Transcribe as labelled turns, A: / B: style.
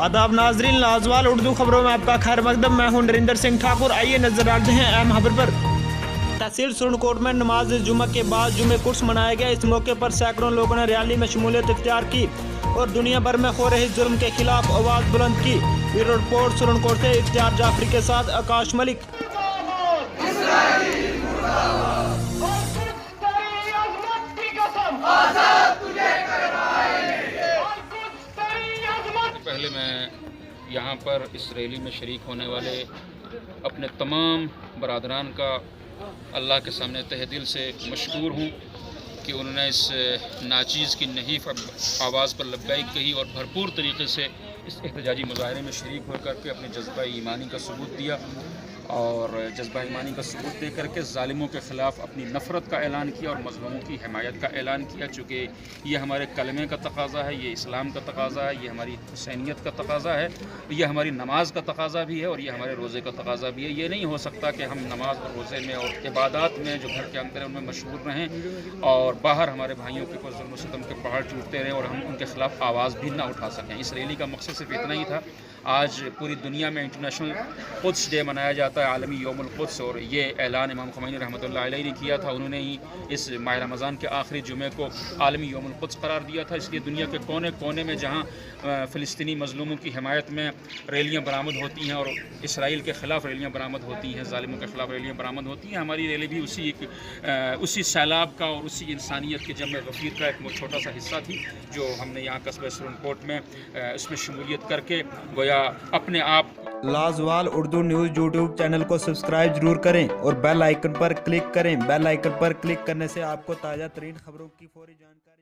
A: आदाब नाजरीन, लाजवाल उर्दू खबरों में आपका खैर मकदम। मैं हूं नरिंदर सिंह ठाकुर। आइए नजर डालते हैं अहम खबर पर। तहसील सुरनकोट में नमाज जुमा के बाद जुमे कुर्स मनाया गया। इस मौके पर सैकड़ों लोगों ने रैली में शमूलियत इख्तियार की और दुनिया भर में हो रहे जुल्म के खिलाफ आवाज़ बुलंद की। ब्यूरो रिपोर्ट सुरनकोट से इख्तियार जाफरी के साथ आकाश मलिक।
B: पहले मैं यहाँ पर इस रैली में शरीक होने वाले अपने तमाम बरादरान का अल्लाह के सामने तहे दिल से मशकूर हूँ कि उन्होंने इस नाचीज़ की नहीफ आवाज़ पर लब्बैक कही और भरपूर तरीके से इस एहतजाजी मुजाहरे में शरीक होकर के अपने जज्बा ईमानी का सबूत दिया और जज्बा ईमानी का सबूत दे करके ज़ालिमों के ख़िलाफ़ अपनी नफ़रत का ऐलान किया और मज़लूमों की हिमायत का ऐलान किया। चूँकि ये हमारे कलमे का तकाज़ा है, ये इस्लाम का तकाज़ा है, ये हमारी हुसैनियत का तकाज़ा है, ये हमारी नमाज का तकाज़ा भी है और ये हमारे रोज़े का तकाज़ा भी है। ये नहीं हो सकता कि हम नमाज और रोज़े में और इबादत में जो घर के अंदर है उनमें मशहूर रहें और बाहर हमारे भाइयों के ऊपर ज़ुल्म सितम के पहाड़ टूटते रहें और हम उनके ख़िलाफ़ आवाज़ भी ना उठा सकें। इस रैली का मकसद सिर्फ इतना ही था। आज पूरी दुनिया में इंटरनेशनल कुद्स डे मनाया जाता है, आलमी यौमुल कुद्स, और ये ऐलान इमाम ख़ुमैनी रहमतुल्लाह अलैहि ने किया था। उन्होंने ही इस माह रमज़ान के आखिरी जुमे को आलमी यौमुल कुद्स करार दिया था। इसलिए दुनिया के कोने कोने में जहाँ फ़िलिस्तीनी मज़लूमों की हिमायत में रैलियाँ बरामद होती हैं और इसराइल के ख़िलाफ़ रैलियाँ बरामद होती हैं, ज़ालिमों के ख़िलाफ़ रैलियाँ बरामद होती हैं, हमारी रैली भी उसी सैलाब का और उसी इंसानियत के जम गफ़ीर का एक छोटा सा हिस्सा थी जो हमने यहाँ कस्बे सुरनकोट में उसमें शमूलियत करके गोया अपने आप।
A: लाजवाल उर्दू न्यूज़ यूट्यूब चैनल को सब्सक्राइब जरूर करें और बेल आइकन पर क्लिक करें। बेल आइकन पर क्लिक करने से आपको ताज़ा तरीन खबरों की फौरी जानकारी